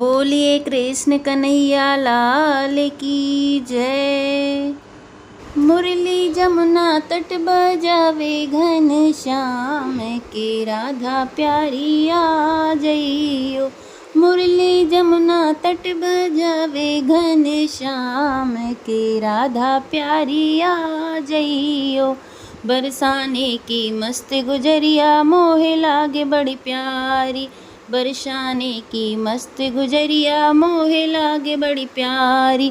बोलिए कृष्ण कन्हैया लाल की जय। मुरली जमुना तट बजावे घन श्याम के राधा प्यारी आ जइयो। मुरली जमुना तट बजावे घन श्याम के राधा प्यारी आ जइयो। बरसाने की मस्त गुजरिया मोहे लागे बड़ी प्यारी। बरसाने की मस्त गुजरिया मोहे लागे बड़ी प्यारी।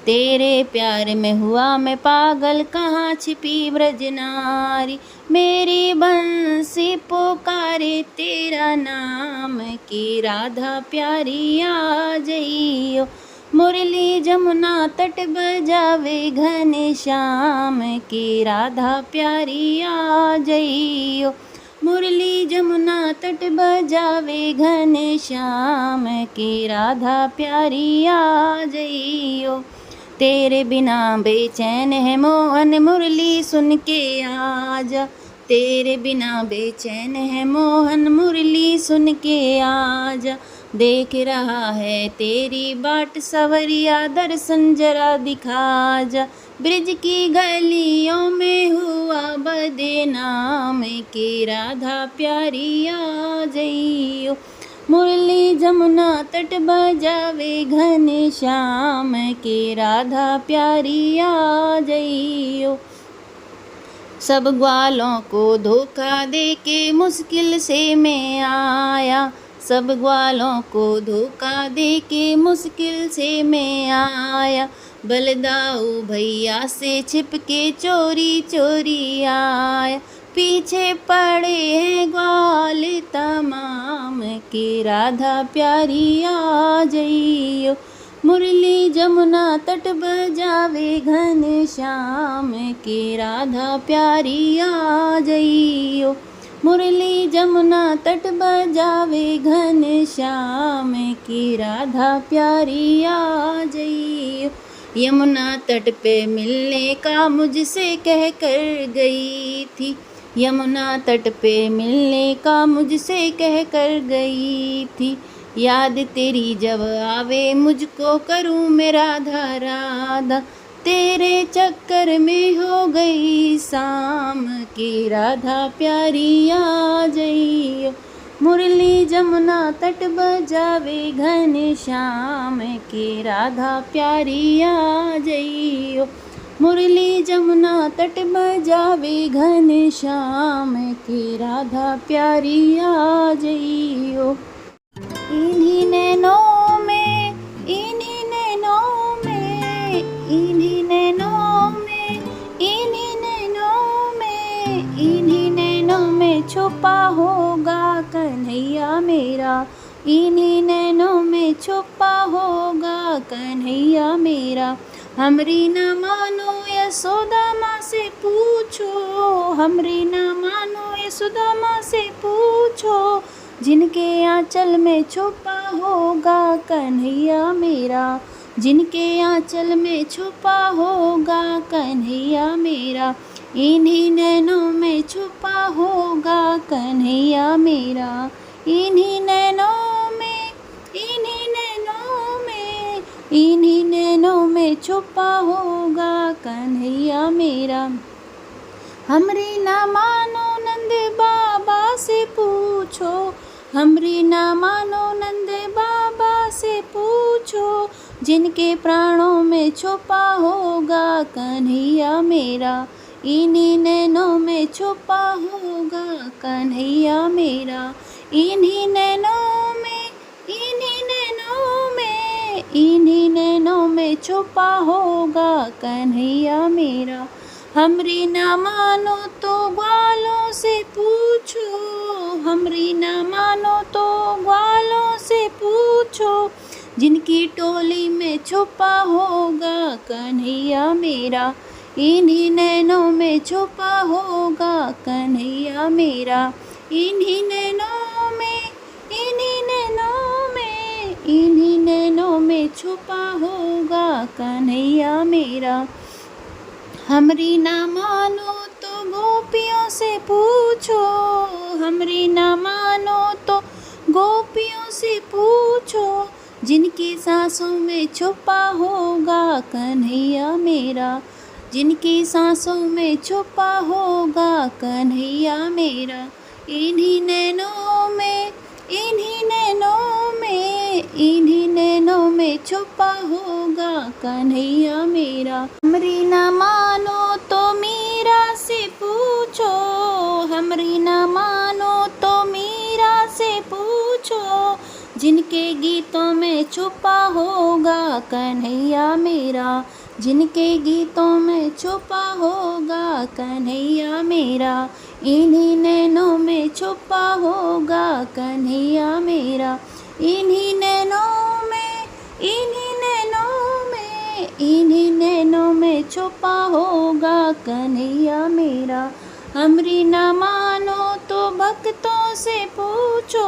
तेरे प्यार में हुआ मैं पागल, कहाँ छिपी ब्रज नारी। मेरी बंसी पुकारे तेरा नाम की राधा प्यारी आ जइयो। मुरली जमुना तट बजावे घन श्याम की राधा प्यारी आ जइयो। मुरली जमुना तट बजावे घन श्याम की राधा प्यारी आ जइयो। तेरे बिना बेचैन है मोहन, मुरली सुन के आजा। तेरे बिना बेचैन है मोहन, मुरली सुन के आजा। देख रहा है तेरी बाट सवरिया, दर्शन जरा दिखा जा। ब्रिज की गलियों में हुआ बदनाम की राधा प्यारी आ जइयो। मुरली जमुना तट बजावे घन श्याम की राधा प्यारी आ जइयो। सब ग्वालों को धोखा दे के मुश्किल से मैं आया। सब ग्वालों को धोखा दे के मुश्किल से मैं आया। बलदाऊ भैया से छिपके चोरी चोरी आया। पीछे पड़े हैं ग्वाल तमाम की राधा प्यारी आ जइयो। मुरली जमुना तट बजावे घन श्याम की राधा प्यारी आ जइयो। मुरली जमुना तट बजावे घन श्याम की राधा प्यारी आ जइयो। यमुना तट पे मिलने का मुझसे कह कर गई थी। यमुना तट पे मिलने का मुझसे कह कर गई थी। याद तेरी जब आवे मुझको करूँ मैं राधा राधा। तेरे चक्कर में हो गई शाम की राधा प्यारी आ जइयो। मुरली जमुना तट बजावे घन श्याम की राधा प्यारी आ जइयो। मुरली जमुना तट बजावे घन श्याम की राधा प्यारी आ जइयो। इन्हीं नैनों में, इन्हीं नैनों में, इन्हीं नैनों में, इन्हीं नैनों में, इन्हीं नैनों में छुपा होगा कन्हैया मेरा। इन्हीं नैनों में छुपा होगा कन्हैया मेरा। हमरी न मानो यशोदा माँ से पूछो। हमरी न मानो यशोदा माँ से पूछो। जिनके आंचल में छुपा होगा कन्हैया मेरा। जिनके आंचल में छुपा होगा कन्हैया मेरा। इन्हीं नैनों में छुपा होगा कन्हैया मेरा। इन्हीं नैनों में, इन्हीं नैनों में, इन्हीं नैनों में छुपा होगा कन्हैया मेरा। हमरी ना मानो नंद बाबा से पूछो। हमरी ना मानो नंद बाबा से पूछो। जिनके प्राणों में छुपा होगा कन्हैया मेरा। इन्हीं नैनों में छुपा होगा कन्हैया मेरा। इन्हीं नैनों में, इन्हीं नैनों में, इन्हीं नैनों में छुपा होगा कन्हैया मेरा। हमरी ना मानो तो ग्वालों से पूछो। हमरी ना मानो तो ग्वालों से पूछो। जिनकी टोली में छुपा होगा कन्हैया मेरा। इन्हीं नैनों में छुपा होगा कन्हैया मेरा। इन्हीं नैनों में, इन्हीं नैनों में, इन्हीं नैनों में छुपा होगा कन्हैया मेरा। हमरी ना मानो तो गोपियों से पूछो। हमरी ना मानो तो गोपियों से पूछो। जिनकी सांसों में छुपा होगा कन्हैया मेरा, जिनकी सांसों में छुपा होगा कन्हैया मेरा। इन्हीं नैनों में, इन्हीं नैनों में, इन्हीं नैनों में छुपा होगा कन्हैया मेरा। हमरी न मानो तो मीरा से पूछो, हमरी न मानो तो मीरा से पूछो, जिनके गीतों में छुपा होगा कन्हैया मेरा, जिनके गीतों में छुपा होगा कन्हैया मेरा। इन्हीं नैनों में छुपा होगा कन्हैया मेरा, इन्हीं नैनों में, इन्हीं नैनों में, इन्हीं नैनों में छुपा होगा कन्हैया मेरा। हमरी न मानो तो भक्तों से पूछो,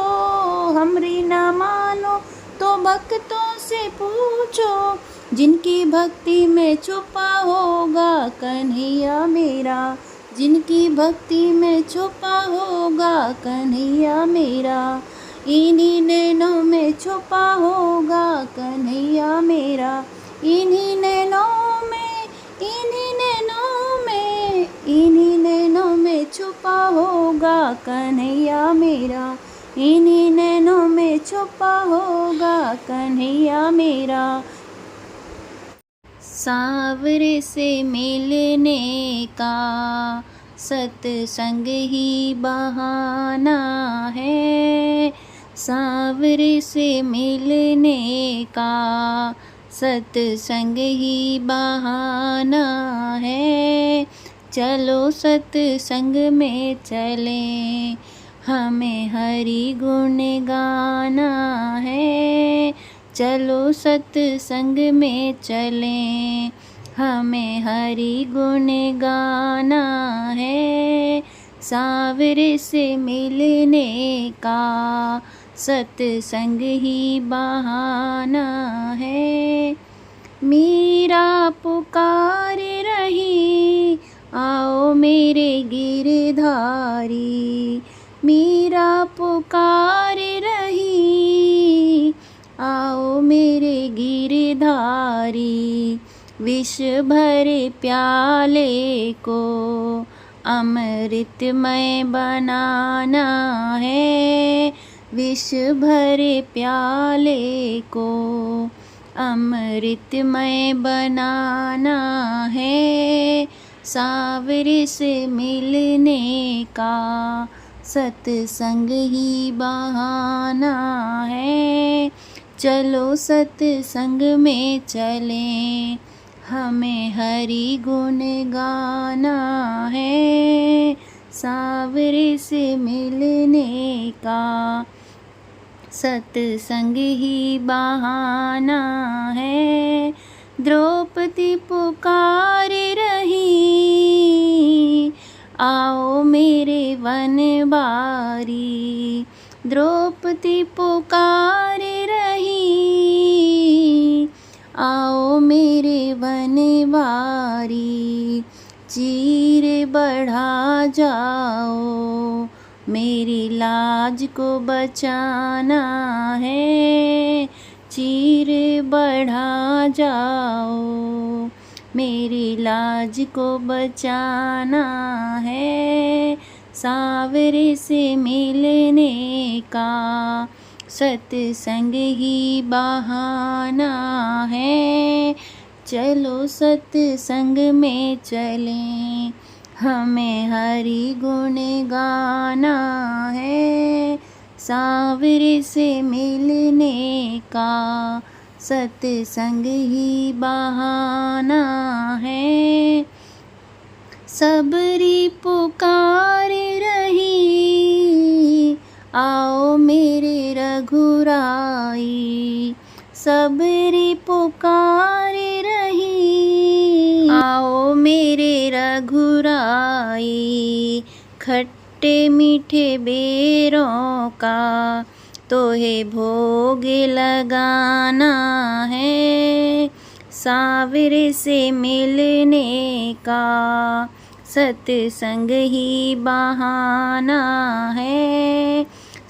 हमरी न मानो तो भक्तों से पूछो, जिनकी भक्ति में छुपा होगा कन्हैया मेरा, जिनकी भक्ति में छुपा होगा कन्हैया मेरा। इन्हीं नैनों में छुपा होगा कन्हैया मेरा, इन्हीं नैनों में, इन्हीं नैनों में, इन्हीं नैनों में छुपा होगा कन्हैया मेरा, इन्हीं नैनों में छुपा होगा कन्हैया मेरा। सांवरे से मिलने का सत्संग ही बहाना है, सांवरे से मिलने का सत्संग ही बहाना है। चलो सत्संग में चलें, हमें हरि गुण गाना है। चलो सत्संग में चलें, हमें हरि गुण गाना है। सांवरे से मिलने का सत्संग ही बहाना है। मीरा पुकार रही आओ मेरे गिरधारी, मीरा पुकार रही आओ मेरे गिरधारी। विष भरे प्याले को अमृतमय बनाना है, विष भरे प्याले को अमृतमय बनाना है। सांवरे से मिलने का सत्संग ही बहाना है। चलो सत्संग में चलें, हमें हरि गुण गाना है। सांवरे से मिलने का सत्संग ही बहाना है। द्रौपदी पुकार रही आओ मेरे वनवारी, द्रौपदी पुकार रही आओ मेरे वनवारी। चीर बढ़ा जाओ मेरी लाज को बचाना है, चीर बढ़ा जाओ मेरी लाज को बचाना है। सांवरे से मिलने का सत्संग ही बहाना है। चलो सत्संग में चलें, हमें हरि गुण गाना है। सांवरे से मिलने का सत्संग ही बहाना है। सबरी पुकार रही आओ मेरे रघुराई, सबरी पुकार रही आओ मेरे रघुराई। खट्टे मीठे बेरों का तोहे भोग लगाना है। सांवरे से मिलने का सत्संग ही बहाना है।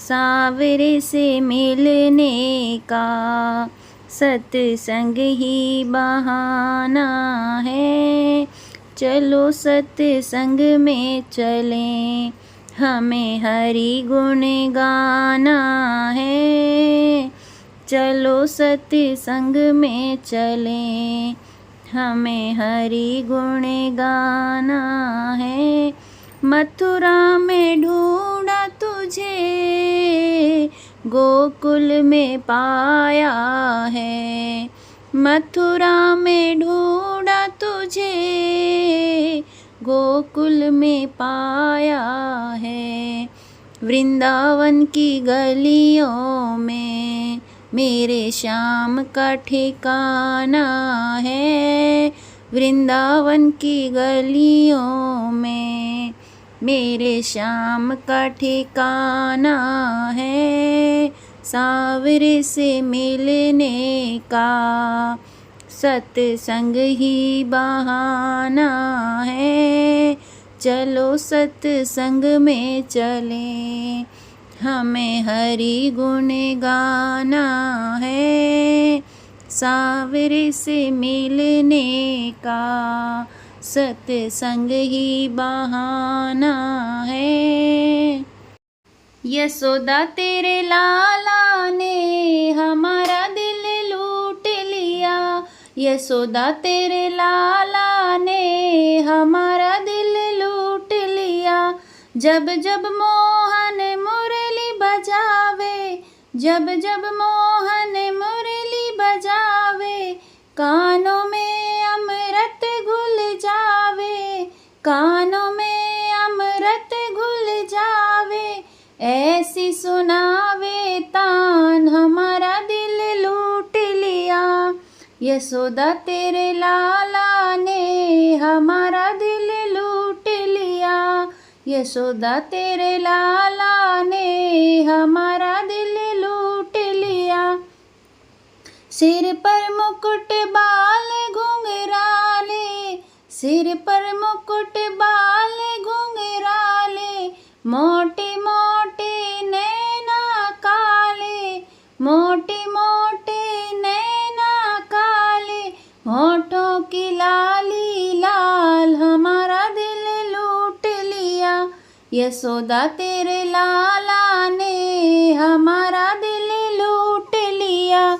सावरे से मिलने का सत्संग ही बहाना है। चलो सत्संग में चलें, हमें हरि गुण गाना है। चलो सत्संग में चलें, हमें हरि गुण गाना है। मथुरा में ढूंढा तुझे, गोकुल में पाया है। मथुरा में ढूंढा तुझे, गोकुल में पाया है। वृंदावन की गलियों में मेरे श्याम का ठिकाना है। वृंदावन की गलियों में मेरे श्याम का ठिकाना है। सावरे से मिलने का सत्संग ही बहाना है। चलो सत्संग में चलें, हमें हरि गुण गाना है। सावरे से मिलने का सत्संग ही बहाना है। यशोदा तेरे लाला ने हमारा दिल लूट लिया। यशोदा तेरे लाला ने हमारा दिल लूट लिया। जब जब मोहन मुरली बजावे, जब जब मोहन मुरली बजावे, कानों में अमृत घुल जावे, कानों में अमृत घुल जावे। ऐसी सुनावे तान हमारा दिल लूट लिया। यशोदा तेरे लाला ने हमारा दिल लूट लिया। यशोदा तेरे लाला ने हमारा दिल लूट लिया। सिर पर मुकुट बाल घुंघराले, सिर पर मुकुट बाल घुंघराले, मोटे मोटे नैना काले, मोटे मोटे नैना काले, होठों की लाली लाल हमारा दिल लूट लिया। यशोदा तेरे लाला ने हमारा दिल लूट लिया।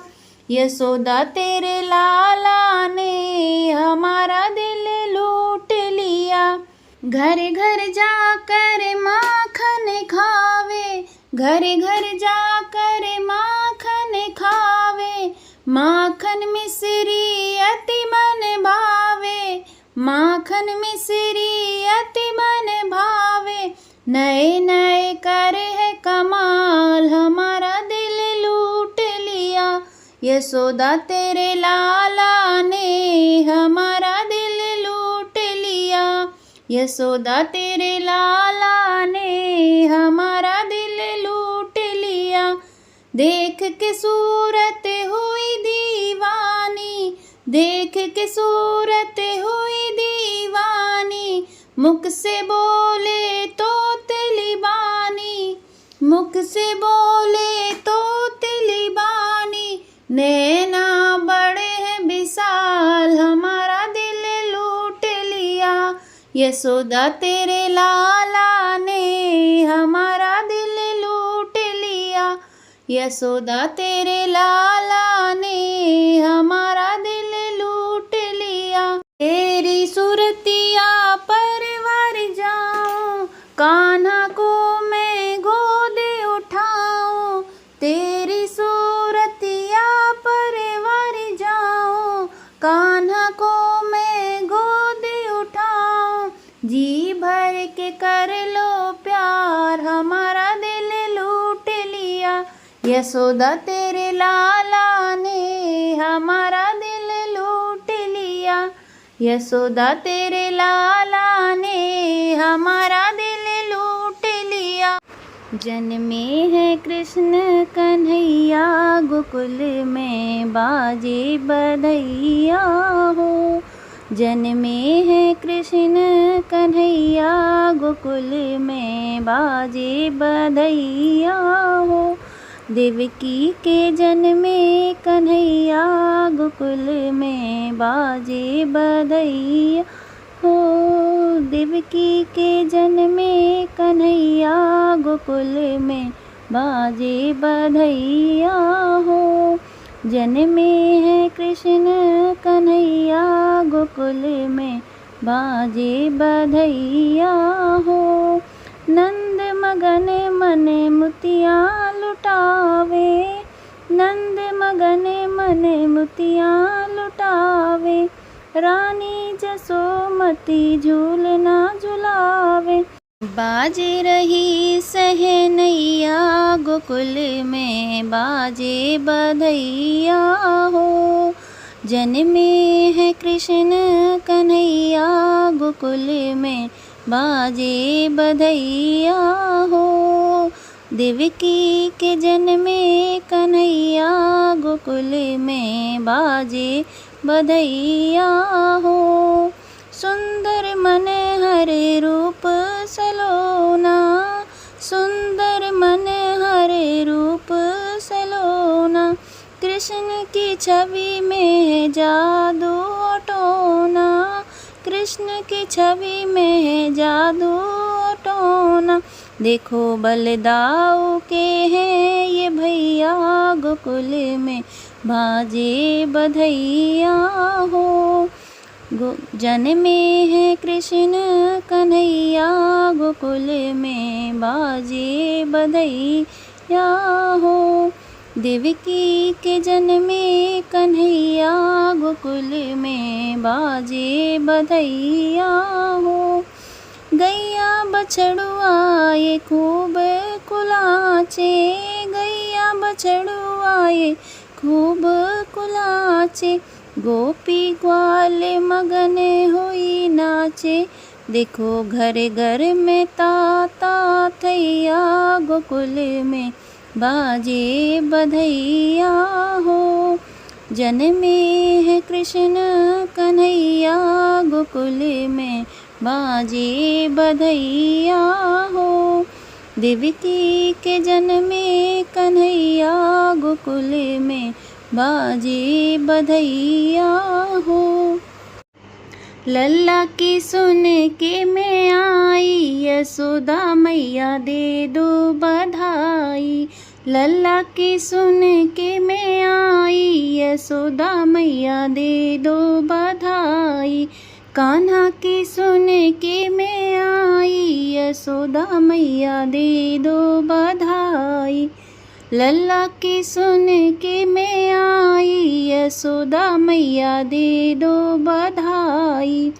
यशोदा तेरे लाला ने हमारा दिल लूट लिया। घर घर जाकर माखन खावे, घर घर जाकर माखन खावे, माखन मिश्री अति मन भावे, माखन मिश्री अति मन भावे। नए नए कर है कमाल हमारा दिल लूट लिया। यशोदा तेरे लाला ने हमारा दिल लूट लिया। यशोदा तेरे लाला ने हमारा दिल लूट लिया। देख के सूरत हुई दीवानी, देख के सूरत हुई दीवानी, मुख से बोले तोतली बानी, मुख से बोले तोतली बानी। नैना बड़े हैं विशाल हमारा दिल लूट लिया। यशोदा तेरे लाला ने हमारा दिल लूट लिया। यशोदा तेरे लाला ने हमारा दिल लूट लिया। तेरी सुरतिया परवर जाऊं, कान्हा को मैं गोद उठाऊं। तेरी सूरतिया परवर जाऊं, कान्हा को मैं गोद उठाऊं। जी भर के कर लो प्यार हमारा दिल लूट लिया। यशोदा तेरे लाला ने हमारा दिल लूट लिया। यशोदा तेरे लाला ने हमारा दिल लूट लिया। जन्मे है कृष्ण कन्हैया, गोकुल में बाजे बधैया हो। जन्मे हैं कृष्ण कन्हैया गोकुल में, बाजे बधैया हो। देवकी के जन्मे कन्हैया गोकुल में, बाजे बधैया हो। देवकी के जन्मे कन्हैया गोकुल में, बाजे बधैया हो। जन्मे हैं कृष्ण कन्हैया गोकुल में, बाजे बधैया हो। नंद मगन मन मुतियाँ लुटावे, नंद मगन मन मुतियाँ लुटावे। रानी जसोमती झूलना झुलावे, बाजे रही सहनैया गोकुल में, बाजे बधैया हो। जन्मे हैं कृष्ण कन्हैया गोकुल में, बाजे बधैया हो। देवकी के जन्मे कन्हैया गोकुल में, बाजे बधैया हो। सुंदर मन हरे रूप सलोना, सुंदर मन हरे रूप सलोना। कृष्ण की छवि में जादू टोना, कृष्ण की छवि में जादू टोना। देखो बलदाऊ के हैं ये भैया गोकुल में, बाजे बधैया हो। जन्मे हैं कृष्ण कन्हैया गोकुल में, बाजे बधैया हो। देवकी के जन्मे कन्हैया गोकुल में, बाजे बधैया हो। गैया बछड़ुआ ये खूब कुलाचे, गैया बछड़ुआ ये खूब कुलाचे। गोपी ग्वाल मगन हुई नाचे, देखो घर घर में ताता थैया गोकुल में, बाजे बधैया हो। जन्मे हैं कृष्ण कन्हैया गोकुल में, बाजे बधैया हो। देवकी के जन्मे कन्हैया गोकुल में, बाजे बधैया हो। लल्ला की सुन के मैं आई, यशोदा मैया दे दो बधाई। लल्ला की सुन के मैं आई, यशोदा मैया दे दो बधाई। कान्हा की सुन के मैं आई, यशोदा मैया दे दो बधाई। लल्ला की सुन के मैं आई, यशोदा मैया दे दो बधाई।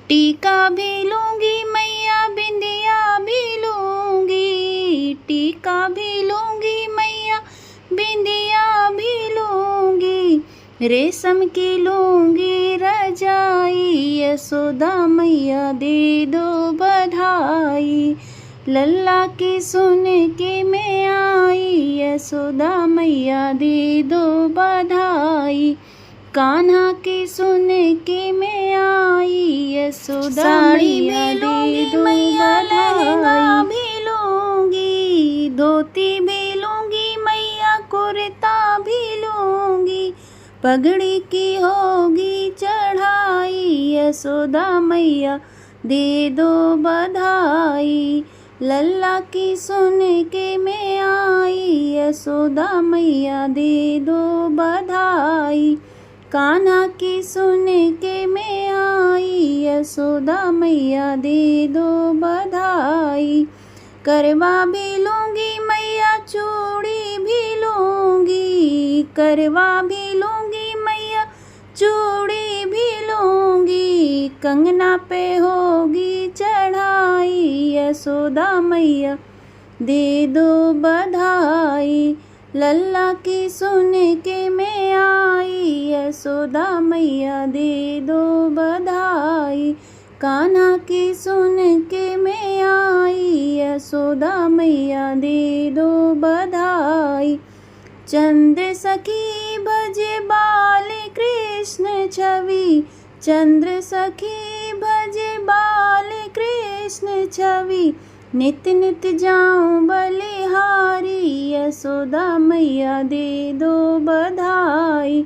टीका भी लूँगी मैया बिंदिया भी लूँगी, टीका भी लूँगी मैया बिंदिया भी लूँगी। रेशम की लूँगी रजाई, यशोदा मैया दे दो बधाई। लल्ला की सुन के मैं आई, यशोदा मैया दे दो बधाई। कान्हा की सुन के मैं आई, यशोदा मैया दे दो बधाई। भी लूँगी धोती भी लूँगी मैया, कुर्ता भी लूँगी। पगड़ी की होगी चढ़ाई, यशोदा मैया दे दो बधाई। लल्ला की सुन के मैं आई, यशोदा मैया दे दो बधाई। कान्हा की सुन के मैं आई, यशोदा मैया दे दो बधाई। करवा भी लूँगी मैया चूड़ी भी लूँगी, करवा भी लूँगी मैया चूड़ी भी लूँगी। कंगना पे होगी चढ़ाई, यशोदा मैया दे दो बधाई। लल्ला की सुन के मैं आई, यशोदा मैया दे दो बधाई। कान्हा की सुन के मैं आई, यशोदा मैया दे दो बधाई। चंद्र सखी भजे बाल कृष्ण छवि, चंद्र सखी भजे बाल कृष्ण छवि, नित नित जाऊं बलिहारी, यशोदा मैया दे दो बधाई।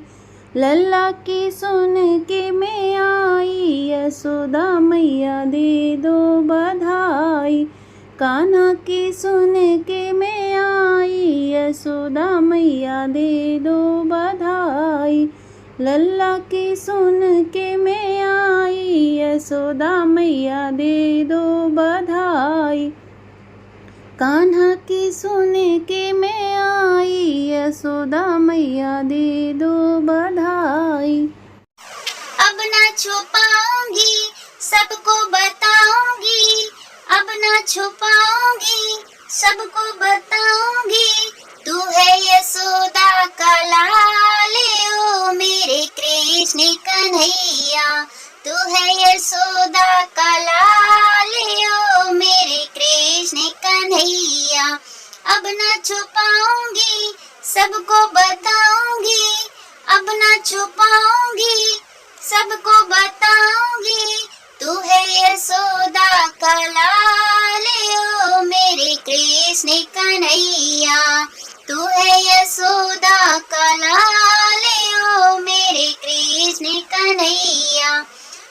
लल्ला की सुन के मैं आई, यशोदा मैया दे दो बधाई। कान्हा की सुन के मैं आई, यशोदा मैया दे दो बधाई। लल्ला की सुन के मैं आई, यशोदा मैया दे दो बधाई। कान्हा की सुन के मैं आई, यशोदा मैया दे दो बधाई। अब ना छुपाऊंगी सबको बताऊंगी, अब ना छुपाऊंगी सबको बताऊंगी, तू है यशोदा का लाल ओ मेरे कृष्ण कन्हैया, तू है यशोदा का लाल ओ मेरे कृष्ण कन्हैया। अब ना छुपाऊंगी सबको बताऊंगी, अब ना छुपाऊंगी सबको बताऊंगी, तू है यशोदा का लाल ओ मेरे कृष्ण कन्हैया, तू है यशोदा का लाल ओ मेरे कृष्ण कन्हैया।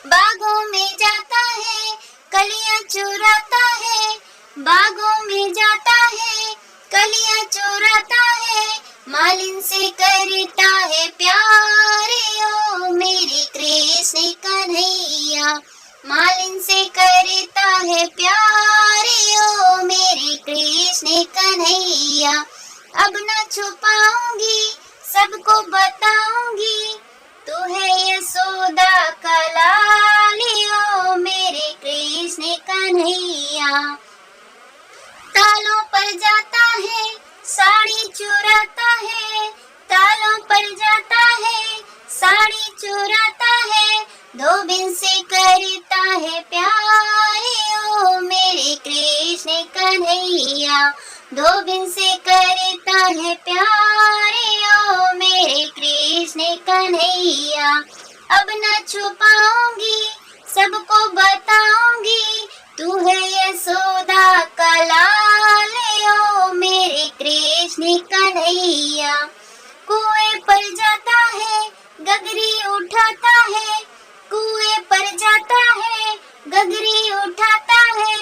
बागों में जाता है कलियां चुराता है, बागों में जाता है कलियां चुराता है, मालिन से करता है प्यार ओ मेरे कृष्ण कन्हैया, मालिन से करता है प्यार ओ मेरे कृष्ण कन्हैया। अब ना छुपाऊंगी सबको बताऊंगी, तू है यशोदा का लाल ओ मेरे कृष्ण कन्हैया। तालों पर जाता है साड़ी चुराता है, तालों पर जाता है साड़ी चुराता है, धोबिन से करता है प्यार ओ मेरे कृष्ण कन्हैया, धोबिन से करता है प्यार ओ मेरे कृष्ण कन्हैया। अब न छुपाऊंगी सबको बताऊंगी, तू है यशोदा का लाल ओ मेरे कृष्ण कन्हैया। कुएं पर जाता है गगरी उठाता है, कुएं पर जाता है गगरी उठाता है,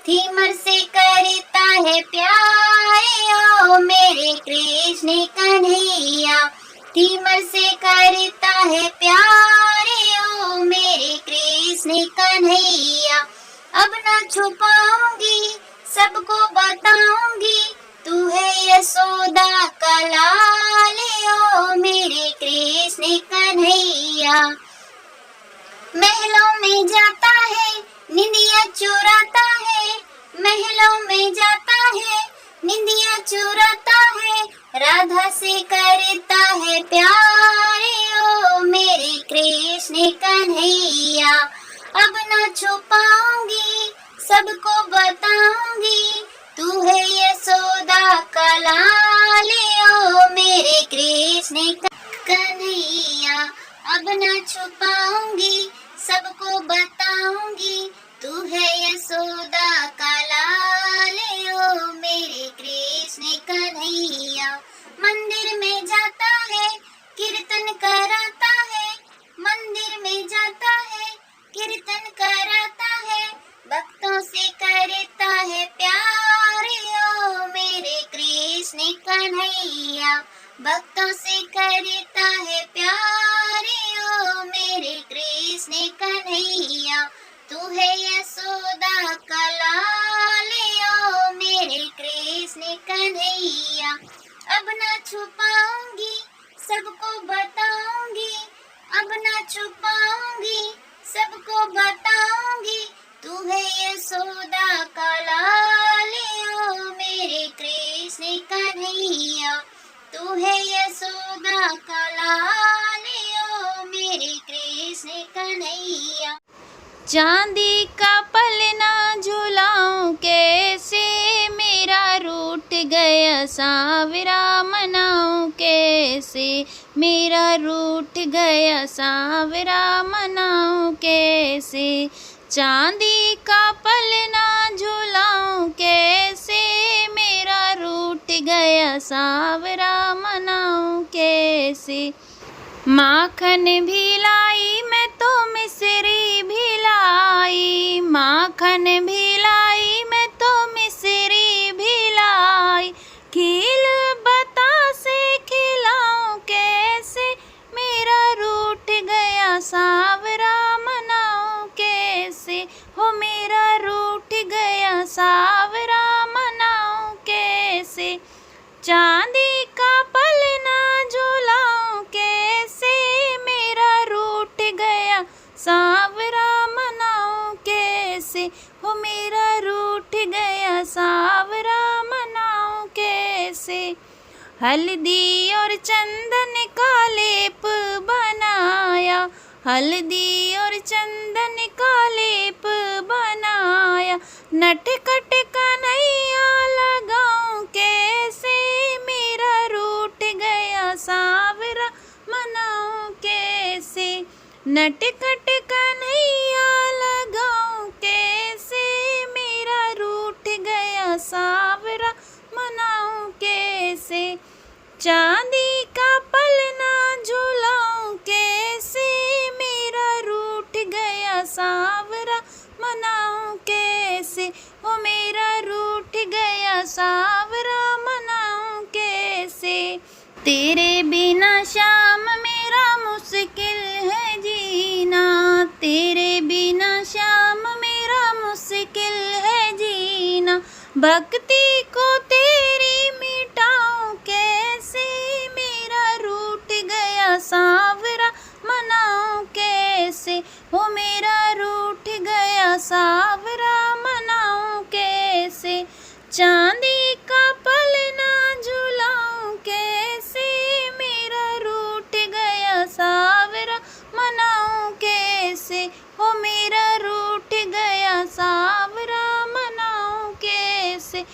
थीमर से करता है प्यार ओ मेरे कृष्ण कन्हैया, थीमर से करता है प्यार ओ मेरे कृष्ण कन्हैया। अब ना छुपाऊंगी सबको बताऊंगी, तू है यशोदा का लाल ओ मेरे कृष्ण कन्हैया। महलों में जाता है निंदिया चुराता है, महलों में जाता है निंदिया चुराता है, राधा से करता है प्यार ओ मेरे कृष्ण कन्हैया। अब न छुपाऊंगी सबको बताऊंगी, तू है यशोदा का लाल ओ मेरे कृष्ण कन्हैया। अब न छुपाऊंगी सबको बताऊंगी, तू है यशोदा का लाल ओ मेरे कृष्ण कन्हैया। मंदिर में जाता है कीर्तन कराता है, मंदिर में जाता है कीर्तन कराता है, भक्तों से करता है प्यार ओ मेरे कृष्ण कन्हैया, भक्तों से करता है प्यार ओ मेरे कृष्ण कन्हैया। तू है यशोदा का लाल ओ मेरे कृष्ण कन्हैया। अब ना छुपाऊंगी सबको बताऊंगी, अब ना छुपाऊंगी सबको बताऊंगी, तू है यशोदा का लाल ओ मेरे कृष्ण कन्हैया, तू है यशोदा का लाल ओ मेरे कृष्ण कन्हैया। चांदी का पलना झुलाऊं कैसे, मेरा रूठ गया सांवरा मनाऊं कैसे, मेरा रूठ गया सावरा मनाऊं कैसे। चांदी का पलना झुलाऊं कैसे, मेरा रूठ गया सावरा मनाऊं कैसे। माखन भी लाई मैं तो मिसरी भी लाई, माखन भी लाई मैं तो मिसरी भी लाई। खील बतासे खिलाऊं कैसे, मेरा रूठ गया सावरा मनाऊं कैसे। हो मेरा रूठ गया सावरा मनाऊं कैसे। चांदी का पलना झुलाऊं कैसे, मेरा रूठ गया सावरा मनाऊं कैसे। हो मेरा रूठ गया सावरा मनाऊं कैसे। हल्दी और चंदन का लेप बनाया, हल्दी और चंदन का लेप बनाया। नटखट कन्हैया लगाऊं कैसे, मेरा रूठ गया सावरा मनाऊं कैसे। नटखट कन्हैया लगाऊं कैसे, मेरा रूठ गया सावरा मनाऊं कैसे। चांदी का पलना झुलाऊं कैसे, मेरा रूठ गया सावरा मनाऊं कैसे। हो मेरा रूठ गया सावरा मनाऊं कैसे। तेरे बिना श्याम मेरा मुश्किल है जीना, तेरे बिना श्याम मेरा मुश्किल है जीना। भक्ति को तेरी मिटाऊं कैसे, मेरा रूठ गया सावरा मनाऊं कैसे। हो मेरा रूठ गया सावरा मनाऊं कैसे। चांदी का पलना झुलाऊं कैसे, मेरा रूठ गया सावरा मनाऊं कैसे। हो मेरा रूठ गया सावरा मनाऊं कैसे।